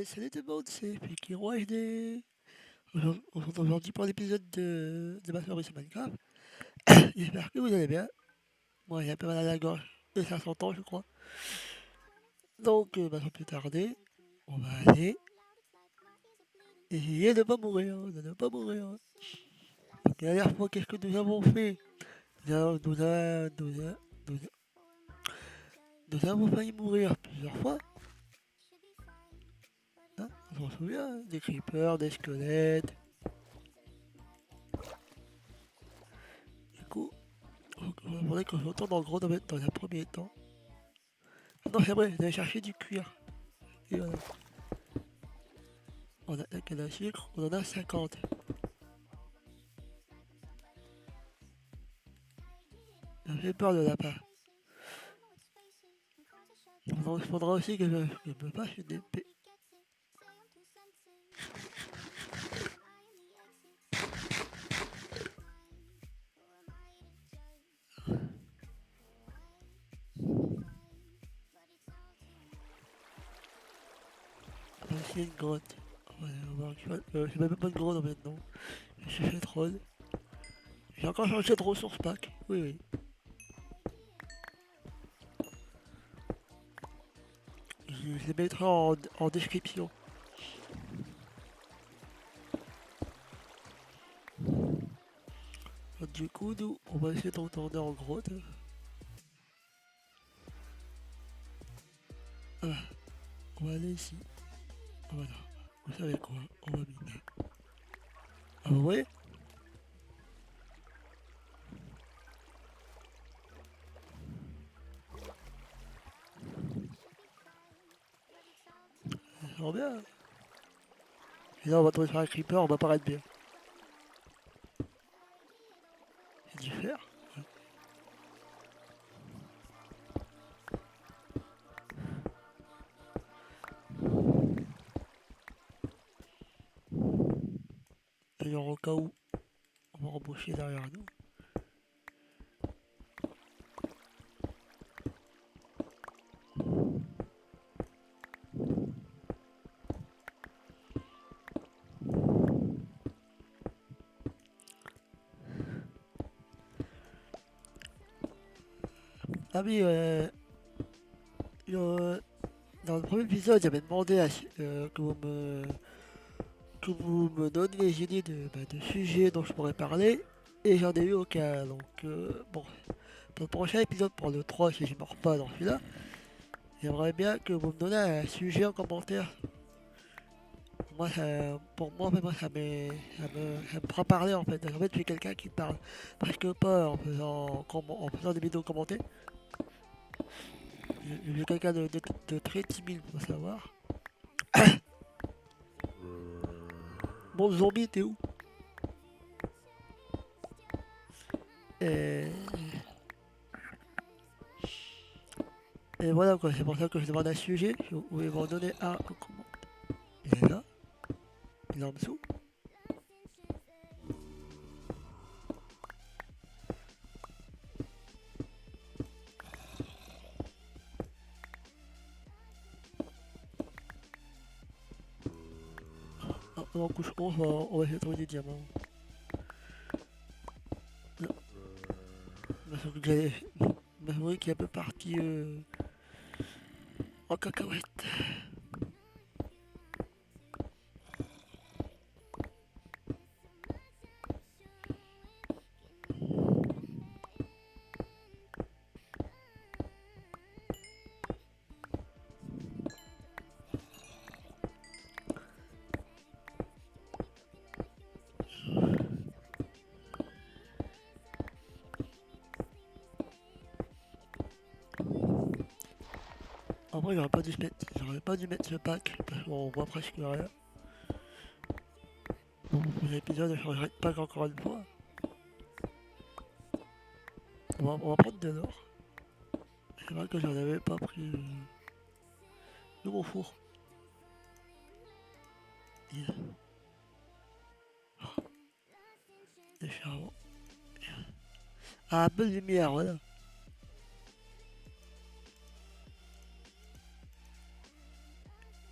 salut tout le monde, c'est Fikiro HD. On se retrouve aujourd'hui pour l'épisode de ma soirée sur Minecraft. J'espère que vous allez bien. Moi j'ai un peu mal à la gorge et ça s'entend je crois. Donc sans plus tarder, on va aller essayer de ne pas mourir, de ne pas mourir. Donc, la dernière fois qu'est-ce que nous avons fait nous, nous avons failli mourir plusieurs fois. Hein, on s'en souvient, des creepers, des squelettes. Du coup, on faudrait qu'on se retourne en gros dans un premier temps. Ah non, c'est vrai, j'allais chercher du cuir. Et voilà. On a la canne à sucre, on en a 50. Ça fait peur le lapin. Il faudra aussi que je me fasse une épée. On va essayer une grotte. Ouais, c'est même pas une grotte maintenant. Je suis fait troll. J'ai encore changé de ressources pack. Oui, oui. Je les mettrai en description. Donc, du coup, nous, on va essayer de retourner en grotte. Ah, on va aller ici. Voilà. Vous savez quoi? On va miner. Ah ouais? Ça sent bien. Et là, on va tomber sur un creeper, on va paraître bien. C'est du fer. D'ailleurs, au cas où, on va embaucher derrière nous. Ah oui, euh, dans le premier épisode, j'avais demandé que vous me donniez des idées de sujets dont je pourrais parler, et j'en ai eu aucun. Donc, bon, pour le prochain épisode, pour le 3 si je ne mords pas dans celui-là, j'aimerais bien que vous me donniez un sujet en commentaire. Moi, pour moi, en fait, moi ça me fera parler en fait. En fait, je suis quelqu'un qui parle presque pas en faisant des vidéos commentées. Je suis quelqu'un de très timide, faut savoir. Bon, zombie, t'es où? Et, et voilà quoi, c'est pour ça que je demande un sujet. Vous pouvez m'en donner un en commentaire. Il est là, il est en dessous. En couche 11, on va essayer de trouver des diamants. Là, ma souris qui est un peu partie en cacahuète. En vrai, j'aurais pas dû mettre ce pack parce qu'on voit presque rien. Bon, pour l'épisode, je changerai de pack encore une fois. On va prendre de l'or. C'est vrai que j'en avais pas pris de mon four. Yeah. Des charbons. Ah, un peu de lumière, voilà.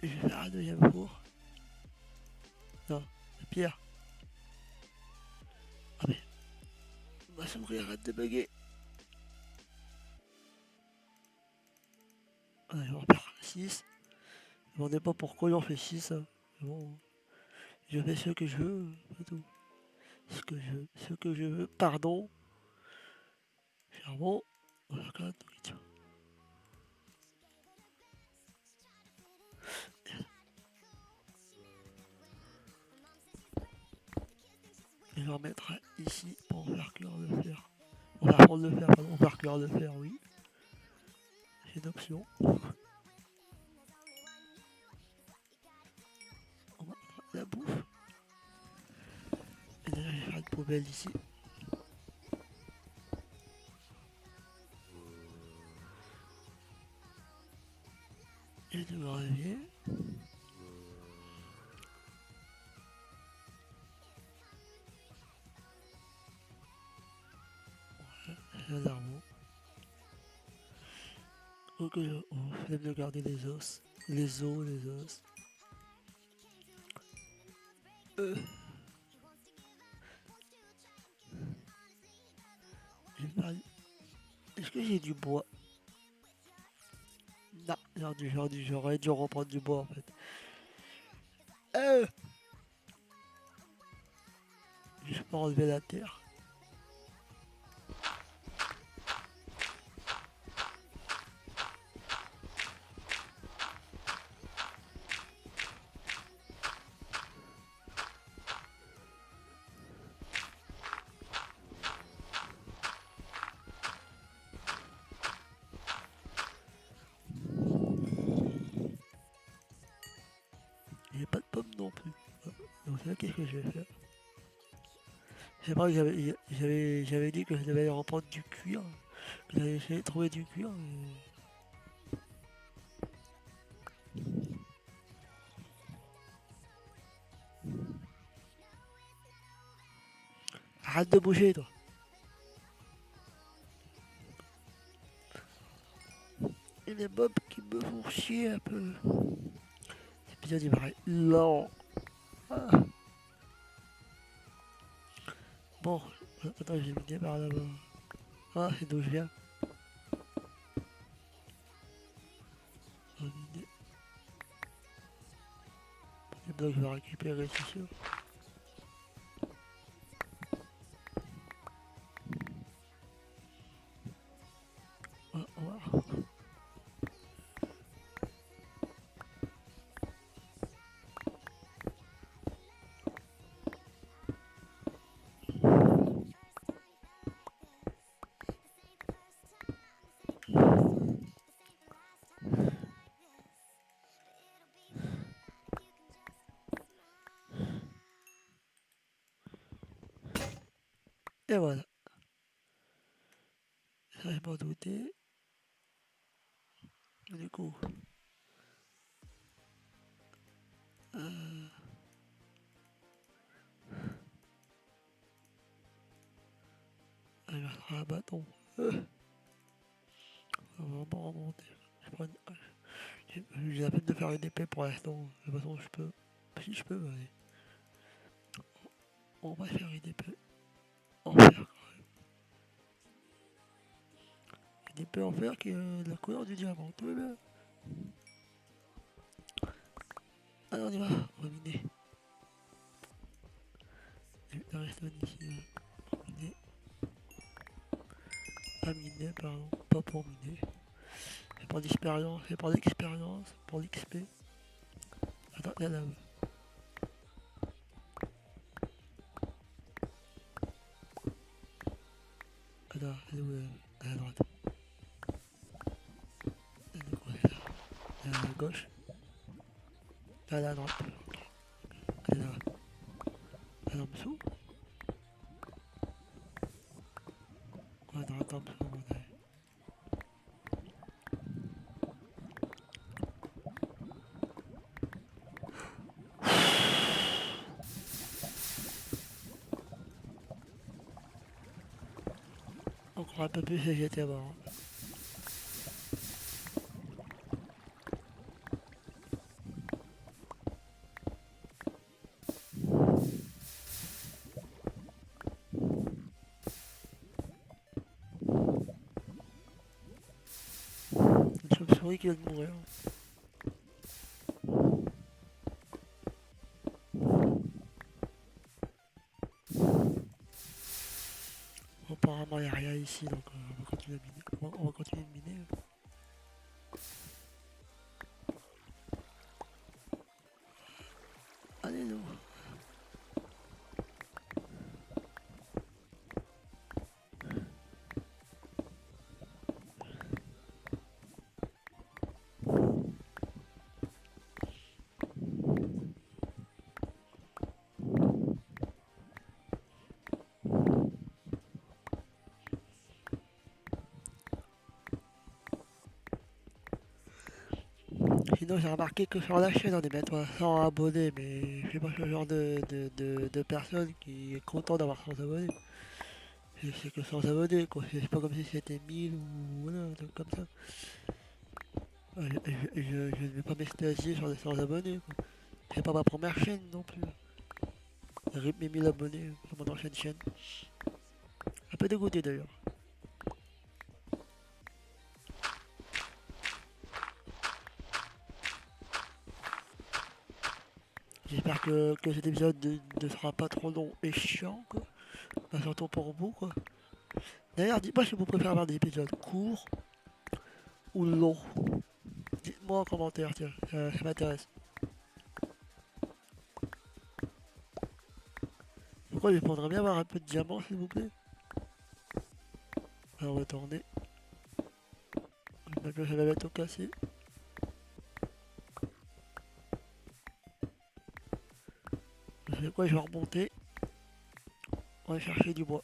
Je vais faire un deuxième four. Non, la pierre. Ah mais, ma souris arrête de bugger. Ah, je vais en faire 6. Je me demandais pas pourquoi j'en fais 6. Hein. Bon, je fais ce que je veux, c'est tout. Ce que je veux, pardon. Charbon, voilà, quand même, nourriture. Et je vais en mettre un ici pour faire cuire le fer. On va prendre le fer, pardon, on va faire cuire le fer, oui. C'est une option. On va mettre la bouffe. Et déjà, je vais faire une poubelle ici. Et du gravier. Et un arbre. Ok, on flemme de garder les os. Les os, les os. Euh, Est-ce que j'ai du bois? Non, j'aurais dû reprendre du bois en fait. Euh, je peux enlever la terre. J'ai pas de pommes non plus. Donc là, qu'est-ce que je vais faire? C'est vrai que j'avais dit que je devais aller reprendre du cuir. Que j'allais essayer de trouver du cuir. Mais... Arrête de bouger toi. Et les mobs qui me font chier un peu. L'épisode il va être lent. Ah. Bon, attends, j'ai mis par là-bas. Ah, c'est d'où je viens. Les blocs, je vais récupérer, c'est sûr. Ah, voilà. Et voilà. Ça, je m'en doutais. Du coup, elle va faire un bâton. On va vraiment remonter. Je prends une hache. J'ai la peine de faire une épée pour l'instant. De toute façon, je peux. Si je peux, allez. On va faire une épée en fer. Une épée en fer qui est de la couleur du diamant. Tout va bien. Allez, on y va. On va miner. La redstone ici. Miner. Pas miner, pardon. Pas pour miner. C'est pour l'expérience. C'est pour l'expérience. Pour l'XP. Attends, il y a là. Attends, elle est où à la droite. Elle est où, elle est là. Elle est à la gauche. Elle est à la droite. Elle est là. Elle est en dessous. Ouais, dans la table, à mon avis. Encore un peu plus et j'étais mort. souris qui vient de mourir. Apparemment il n'y a rien ici, donc on va continuer à miner. On va continuer de miner. Allez, non. Sinon, j'ai remarqué que sur la chaîne, on est bientôt à 100 abonnés, mais je suis pas ce genre de personne qui est content d'avoir 100 abonnés. C'est que 100 abonnés, quoi. C'est pas comme si c'était 1000 ou voilà, un truc comme ça. Je ne vais pas m'extasier sur les 100 abonnés, quoi. C'est pas ma première chaîne non plus. Rip mes 1000 abonnés sur mon ancienne chaîne. Un peu dégoûté d'ailleurs. J'espère que cet épisode ne sera pas trop long et chiant, quoi. Pas surtout pour vous, quoi. D'ailleurs, dites-moi si vous préférez avoir des épisodes courts ou longs. Dites-moi en commentaire, tiens, ça m'intéresse. Pourquoi il faudrait bien avoir un peu de diamant, s'il vous plaît. On va retourner. Maintenant, ça va bientôt casser. Vous savez quoi, je vais remonter. On va chercher du bois.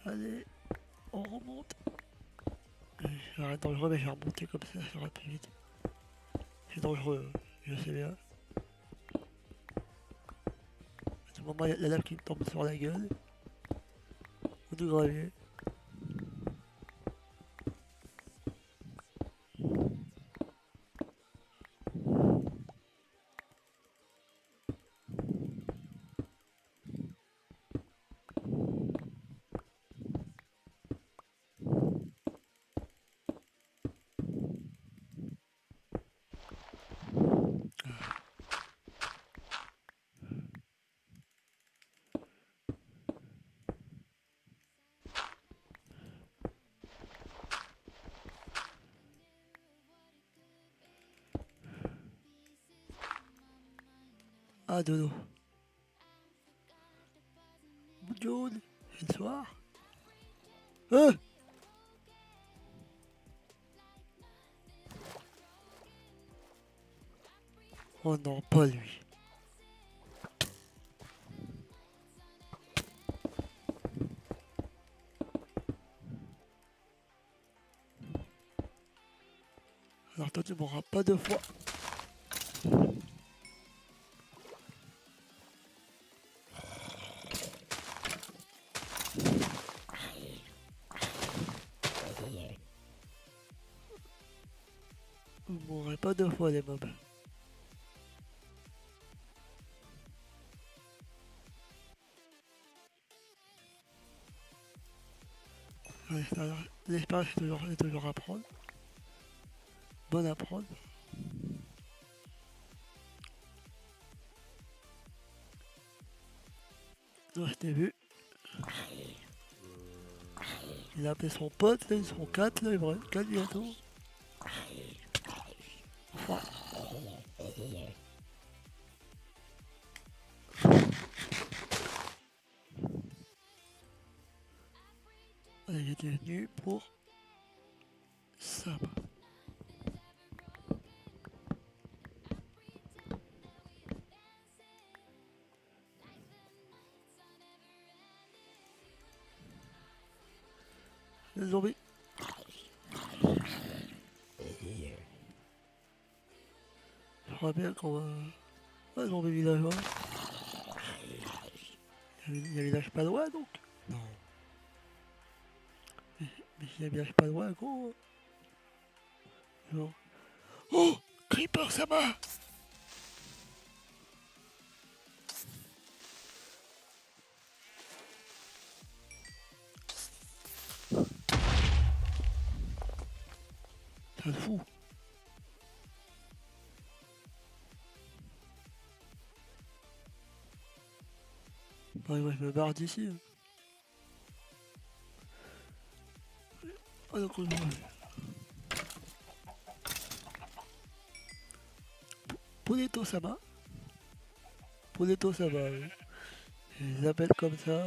Allez, on remonte. Ça va être dangereux, mais je vais remonter comme ça sera plus vite. C'est dangereux, je sais bien. À ce moment, il y a la lave qui me tombe sur la gueule. Ou du gravier. Ah, dodo. Bonjour, c'est le soir. Ah, oh non, pas lui. Alors toi, tu mourras pas deux fois. Vous mourrez pas deux fois, les mobs. Ouais, l'expérience est toujours à prendre. Bonne à prendre. Donc, je t'ai vu. Il a appelé son pote, là, ils sont 4, là, il va être 4 bientôt. Enfin, il était venu pour ça. Les zombies. Je crois bien qu'on va... Ouais, zombie villageois. Il y a un village pas loin donc. Non. Mais s'il y a un village pas loin, gros. Genre. Oh, Creeper, ça va. C'est un fou. Ouais, ouais, je me barre d'ici. Ah, donc on va. Ponetto, ça va. Ponetto, ça va. Je les appelle comme ça.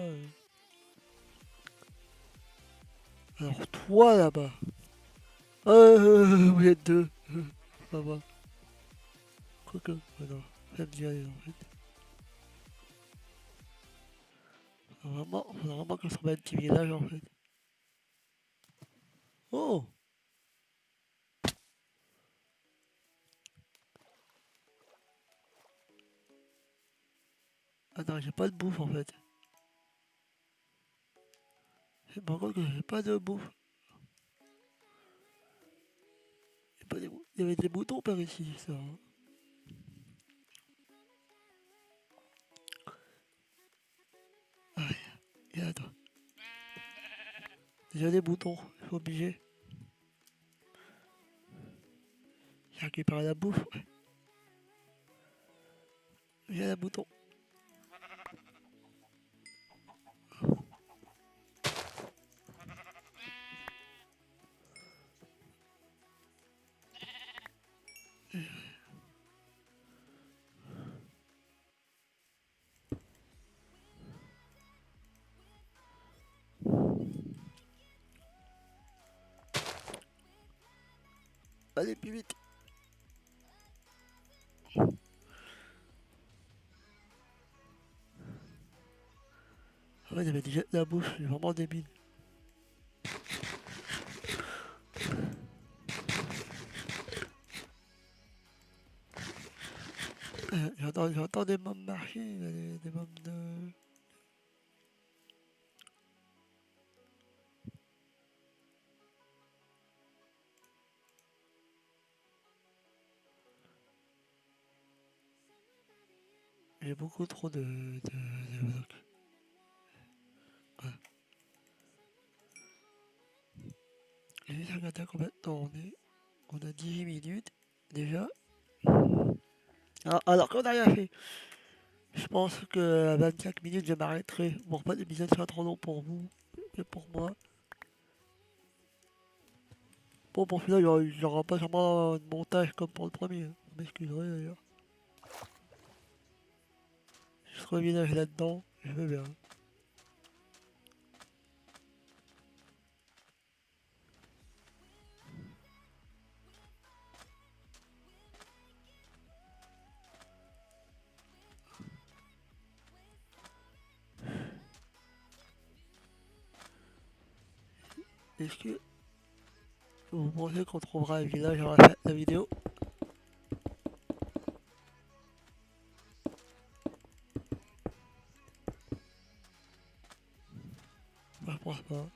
Alors, toi là-bas. Vous êtes deux. Ça va. Quoique. Ouais, non. Ça me dit aller en fait. Faudra vraiment qu'on se remette un petit village en fait. Oh! Attends, j'ai pas de bouffe en fait. Par contre, que j'ai pas de bouffe. Il y avait des moutons par ici, ça. Hein. Ah, et attends. Déjà des moutons, je suis obligé. J'ai récupéré la bouffe. J'ai la mouton. Allez, plus vite. Ah ouais, il y avait déjà de la bouffe, je suis vraiment débile. J'entends des mômes marcher, des mômes de... J'ai beaucoup trop de blocs. Ouais. J'ai juste regardé combien de temps on est. On a 18 minutes, déjà. Alors qu'on a rien fait. Je pense que à 25 minutes, je m'arrêterai. Pour pas l'épisode soit trop long pour vous et pour moi. Bon, pour celui-là, il n'y aura pas vraiment de montage comme pour le premier. Vous m'excuserez d'ailleurs. Je serai ménage là-dedans, je veux bien. Est-ce que vous pensez qu'on trouvera un village à la fin de la vidéo? Moi, je pense pas.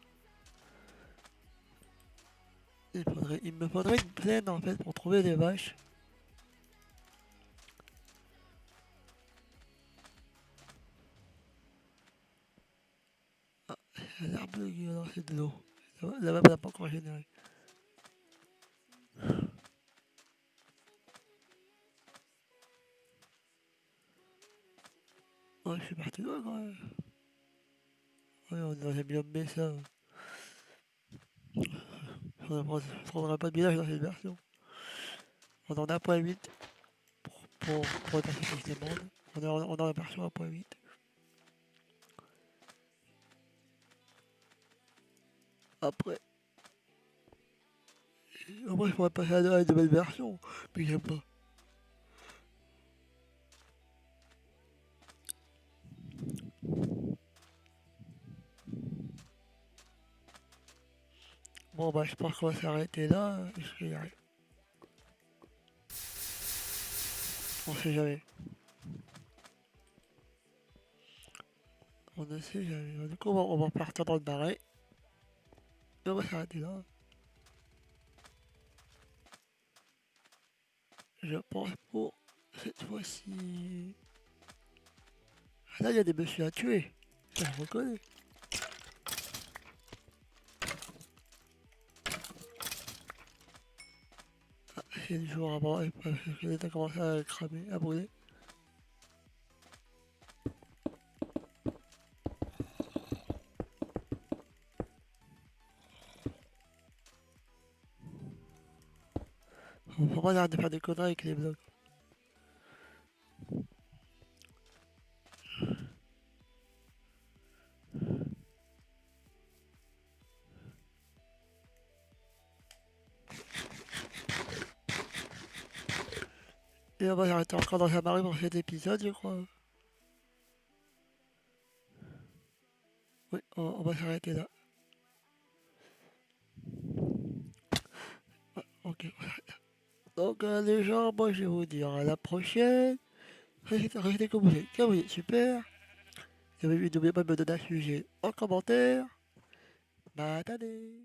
Il me faudrait une plaine en fait pour trouver des vaches. Ah, il a l'air bleu qui va lancer de l'eau. La map n'a pas encore généré. Ouais, je suis parti loin quand même. Ouais, on est dans un biome Mesa. On ne prendra pas de village dans cette version. On en a 1.8 pour les personnes qui se demandent. On a la version 1.8. Après, après, je pourrais passer à une nouvelle version, mais j'aime pas. Bon bah je pense qu'on va s'arrêter là, parce qu'il y a- on sait jamais. On ne sait jamais. Du coup on va partir dans le marais. Et on va s'arrêter là. Je pense pour cette fois-ci. Ah, là il y a des messieurs à tuer. Ça je reconnais. C'est du jour avant, et parce que les a commencé à cramer, à brûler. On peut pas arrêter de faire des conneries avec les blocs. Et on va s'arrêter encore dans un marais pour cet épisode, je crois. Oui, on va s'arrêter là. Ouais, ok. Donc les gens, moi je vais vous dire à la prochaine. Restez comme vous êtes super. Et n'oubliez pas de me donner un sujet en commentaire. Matane.